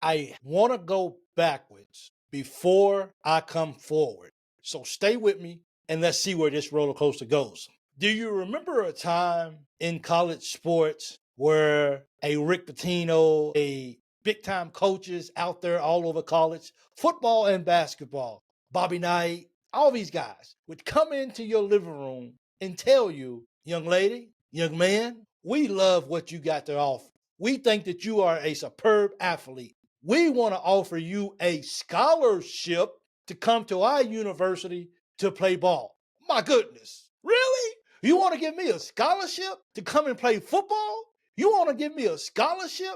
I want to go backwards before I come forward. So stay with me and let's see where this roller coaster goes. Do you remember a time in college sports where a Rick Pitino, a big time coaches out there all over college, football and basketball, Bobby Knight, all these guys would come into your living room and tell you, young lady, young man, we love what you got to offer. We think that you are a superb athlete. We want to offer you a scholarship to come to our university to play ball. My goodness, really? You want to give me a scholarship to come and play football? You want to give me a scholarship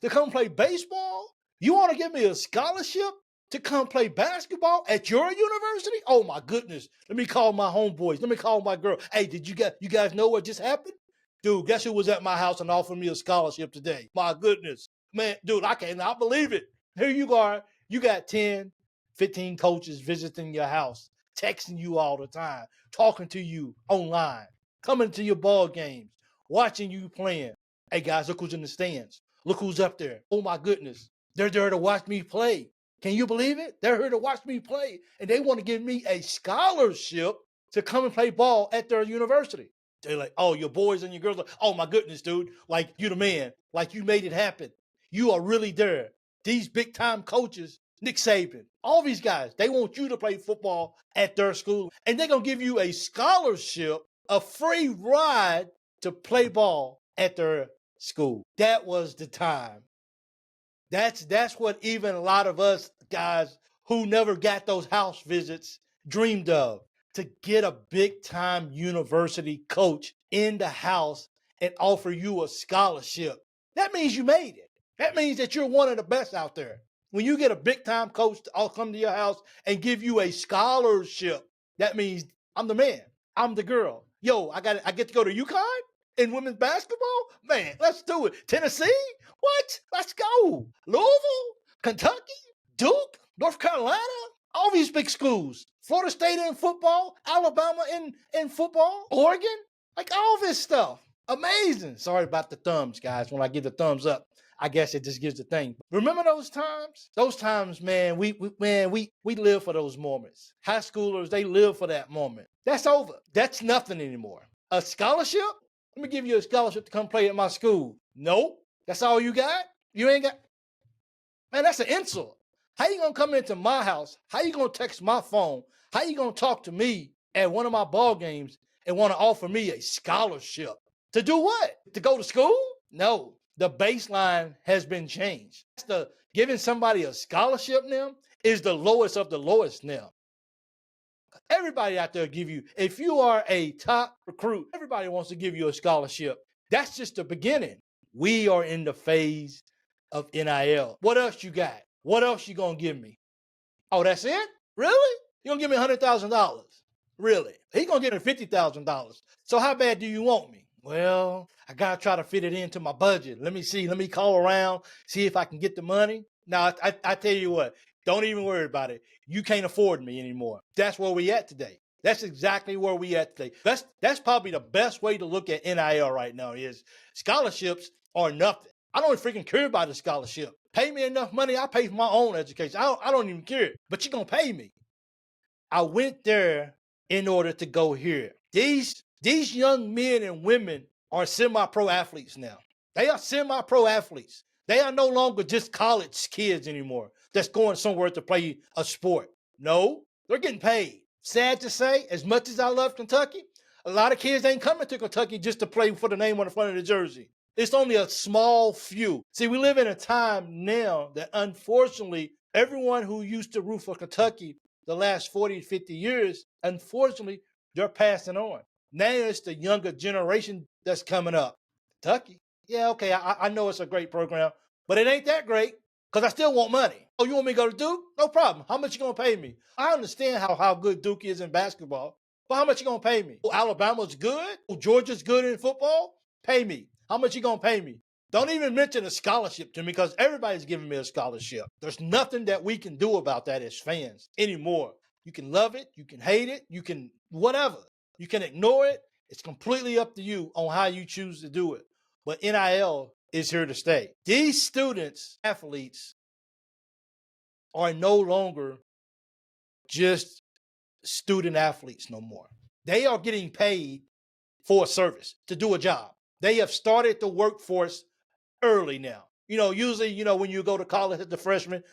to come play baseball? You want to give me a scholarship to come play basketball at your university? Oh my goodness. Let me call my homeboys. Let me call my girl. Hey, did you guys know what just happened? Dude, guess who was at my house and offered me a scholarship today? My goodness. Man, dude, I cannot believe it. Here you are. You got 10, 15 coaches visiting your house, texting you all the time, talking to you online, coming to your ball games, watching you playing. Hey guys, look who's in the stands. Look who's up there. Oh my goodness. They're there to watch me play. Can you believe it? They're here to watch me play. And they want to give me a scholarship to come and play ball at their university. They're like, oh, your boys and your girls, oh my goodness, dude. Like, you the man. Like, you made it happen. You are really there. These big time coaches, Nick Saban, all these guys, they want you to play football at their school. And they're going to give you a scholarship, a free ride to play ball at their school. That was the time. That's what even a lot of us guys who never got those house visits dreamed of, to get a big time university coach in the house and offer you a scholarship. That means you made it. That means that you're one of the best out there. When you get a big time coach to all come to your house and give you a scholarship, that means I'm the man. I'm the girl. Yo, I get to go to UConn in women's basketball? Man, let's do it. Tennessee? What? Let's go. Louisville? Kentucky? Duke? North Carolina? All these big schools. Florida State in football, Alabama in football, Oregon, like all this stuff. Amazing. Sorry about the thumbs, guys. When I give the thumbs up, I guess it just gives the thing. Remember those times? Those times, man, we live for those moments. High schoolers, they live for that moment. That's over. That's nothing anymore. A scholarship? Let me give you a scholarship to come play at my school. Nope. That's all you got? You ain't got? Man, that's an insult. How you gonna come into my house? How you gonna text my phone? How you gonna talk to me at one of my ball games and want to offer me a scholarship? To do what? To go to school? No. The baseline has been changed. Giving somebody a scholarship now is the lowest of the lowest now. Everybody out there give you, if you are a top recruit, everybody wants to give you a scholarship. That's just the beginning. We are in the phase of NIL. What else you got? What else you gonna give me? Oh, that's it? Really? You gonna give me $100,000? Really? He gonna give me $50,000. So how bad do you want me? Well, I gotta try to fit it into my budget. Let me see. Let me call around, see if I can get the money. Now, I tell you what, don't even worry about it. You can't afford me anymore. That's where we at today. That's exactly where we at today. That's probably the best way to look at NIL right now is scholarships are nothing. I don't freaking care about a scholarship. Pay me enough money, I pay for my own education. I don't even care, but you're going to pay me. I went there in order to go here. These young men and women are semi-pro athletes now. They are semi-pro athletes. They are no longer just college kids anymore that's going somewhere to play a sport. No, they're getting paid. Sad to say, as much as I love Kentucky, a lot of kids ain't coming to Kentucky just to play for the name on the front of the jersey. It's only a small few. See, we live in a time now that unfortunately, everyone who used to root for Kentucky the last 40, 50 years, unfortunately, they're passing on. Now it's the younger generation that's coming up. Kentucky, yeah, okay, I know it's a great program, but it ain't that great because I still want money. Oh, you want me to go to Duke? No problem. How much you going to pay me? I understand how good Duke is in basketball, but how much you going to pay me? Oh, Alabama's good? Oh, Georgia's good in football? Pay me. How much you going to pay me? Don't even mention a scholarship to me because everybody's giving me a scholarship. There's nothing that we can do about that as fans anymore. You can love it. You can hate it. You can whatever. You can ignore it. It's completely up to you on how you choose to do it. But NIL is here to stay. These students, athletes, are no longer just student athletes no more. They are getting paid for a service to do a job. They have started the workforce early now. Usually, when you go to college as a freshman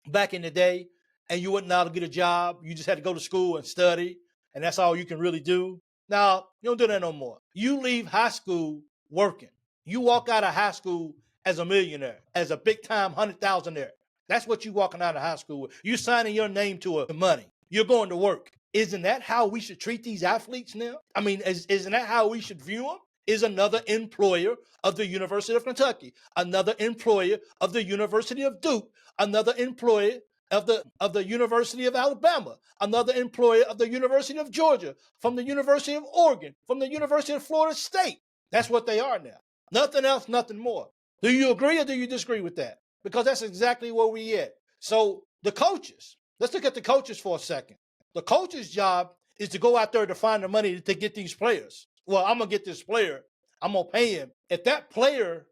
back in the day and you wouldn't know how to get a job, you just had to go to school and study, and that's all you can really do. Now, you don't do that no more. You leave high school working. You walk out of high school as a millionaire, as a big time 100,000-aire. That's what you walking out of high school with. You signing your name to a money. You're going to work. Isn't that how we should treat these athletes now? I mean, isn't that how we should view them? Is another employer of the University of Kentucky, another employer of the University of Duke, another employer of the University of Alabama, another employer of the University of Georgia, from the University of Oregon, from the University of Florida State. That's what they are now. Nothing else, nothing more. Do you agree or do you disagree with that? Because that's exactly where we at. So the coaches, let's look at the coaches for a second. The coach's job is to go out there to find the money to get these players. Well, I'm going to get this player. I'm going to pay him. If that player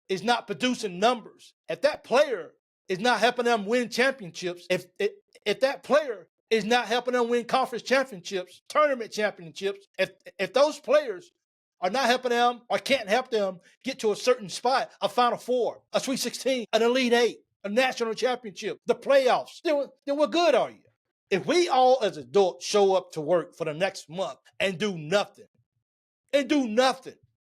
is not producing numbers, if that player is not helping them win championships, if that player is not helping them win conference championships, tournament championships, if those players are not helping them or can't help them get to a certain spot, a Final Four, a Sweet 16, an Elite Eight, a national championship, the playoffs, then what good are you? If we all as adults show up to work for the next month and do nothing,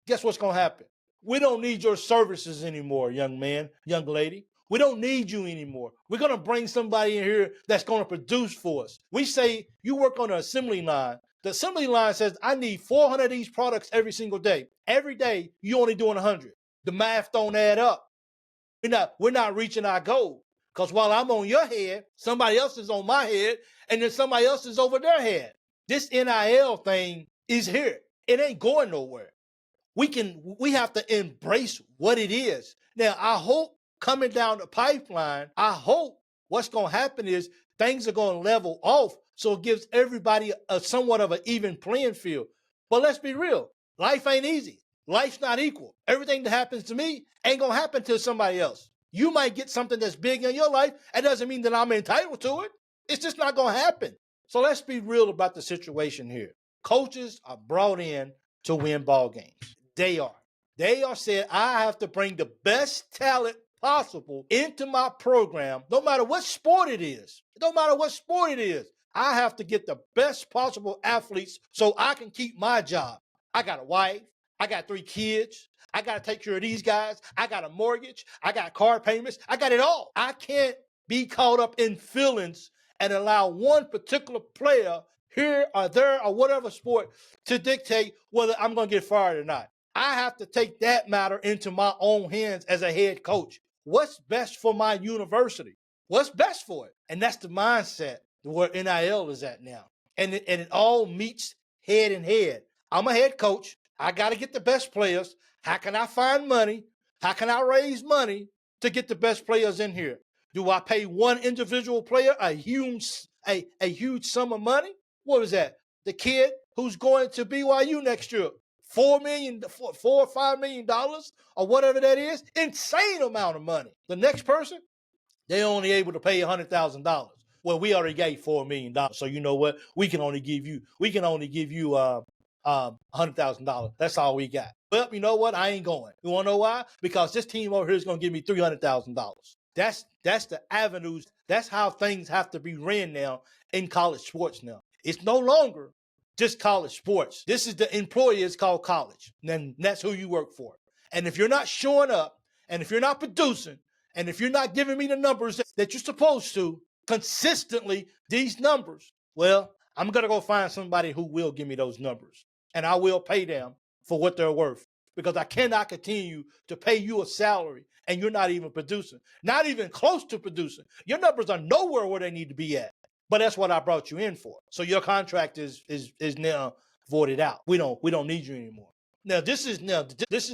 guess what's going to happen? We don't need your services anymore, young man, young lady. We don't need you anymore. We're going to bring somebody in here that's going to produce for us. We say you work on an assembly line. The assembly line says, I need 400 of these products every single day. Every day, you only doing 100. The math don't add up. We're not reaching our goal. Because while I'm on your head, somebody else is on my head, and then somebody else is over their head. This NIL thing is here. It ain't going nowhere. We have to embrace what it is. Now, I hope coming down the pipeline, I hope what's going to happen is things are going to level off so it gives everybody a somewhat of an even playing field. But let's be real. Life ain't easy. Life's not equal. Everything that happens to me ain't going to happen to somebody else. You might get something that's big in your life. It doesn't mean that I'm entitled to it. It's just not going to happen. So let's be real about the situation here. Coaches are brought in to win ball games. They are. They are saying, I have to bring the best talent possible into my program, no matter what sport it is. No matter what sport it is. I have to get the best possible athletes so I can keep my job. I got a wife. I got 3 kids. I got to take care of these guys. I got a mortgage. I got car payments. I got it all. I can't be caught up in feelings and allow one particular player here or there or whatever sport to dictate whether I'm going to get fired or not. I have to take that matter into my own hands as a head coach. What's best for my university? What's best for it? And that's the mindset where NIL is at now. And it all meets head in head. I'm a head coach. I got to get the best players. How can I find money? How can I raise money to get the best players in here? Do I pay one individual player a huge sum of money? What was that? The kid who's going to BYU next year, $4 or $5 million, or whatever that is, insane amount of money. The next person, they're only able to pay $100,000. Well, we already gave $4 million, so you know what? We can only give you $100,000. That's all we got. Well, you know what? I ain't going. You want to know why? Because this team over here is going to give me $300,000. That's the avenues. That's how things have to be ran now in college sports now. It's no longer just college sports. This is the employer. It's called college. And that's who you work for. And if you're not showing up, and if you're not producing, and if you're not giving me the numbers that you're supposed to consistently, these numbers, well, I'm going to go find somebody who will give me those numbers. And I will pay them for what they're worth. Because I cannot continue to pay you a salary and you're not even producing. Not even close to producing. Your numbers are nowhere where they need to be at. But that's what I brought you in for. So your contract is now voided out. We don't need you anymore. Now this is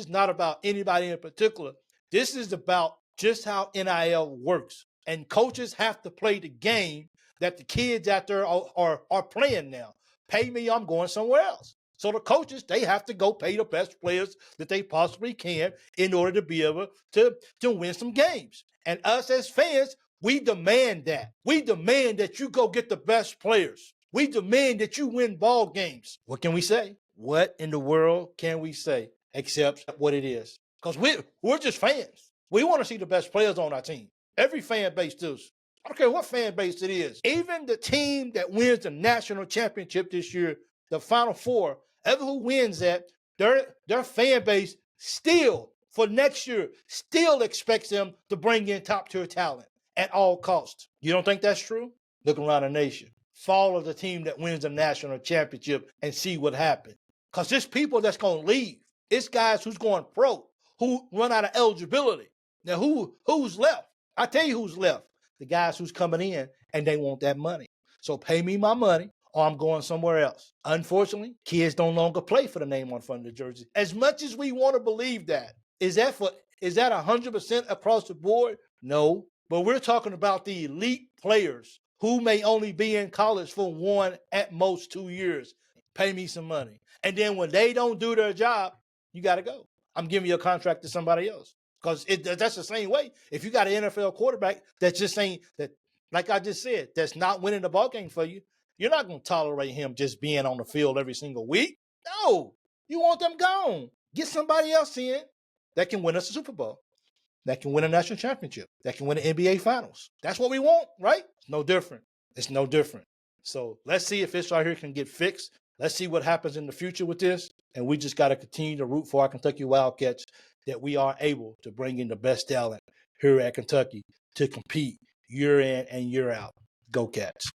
not about anybody in particular. This is about just how NIL works. And coaches have to play the game that the kids out there are playing now. Pay me, I'm going somewhere else. So the coaches, they have to go pay the best players that they possibly can in order to be able to win some games. And us as fans, We demand that. We demand that you go get the best players. We demand that you win ball games. What can we say? What in the world can we say except what it is? Because we're just fans. We want to see the best players on our team. Every fan base does. I don't care what fan base it is. Even the team that wins the national championship this year, the Final Four, ever who wins that, their fan base still, for next year, still expects them to bring in top-tier talent at all costs. You don't think that's true? Look around the nation. Follow the team that wins the national championship and see what happens. Because there's people that's going to leave. It's guys who's going pro, who run out of eligibility. Now, who's left? I tell you who's left. The guys who's coming in and they want that money. So pay me my money or I'm going somewhere else. Unfortunately, kids no longer play for the name on front of the jersey. As much as we want to believe that, is that 100% across the board? No. But we're talking about the elite players who may only be in college for 1 at most 2 years. Pay me some money. And then when they don't do their job, you got to go. I'm giving you a contract to somebody else. Because that's the same way. If you got an NFL quarterback that's just saying that, like I just said, that's not winning the ball game for you, you're not going to tolerate him just being on the field every single week. No, you want them gone. Get somebody else in that can win us a Super Bowl, that can win a national championship, that can win an NBA Finals. That's what we want, right? It's no different. It's no different. So let's see if this right here can get fixed. Let's see what happens in the future with this. And we just got to continue to root for our Kentucky Wildcats, that we are able to bring in the best talent here at Kentucky to compete year in and year out. Go Cats.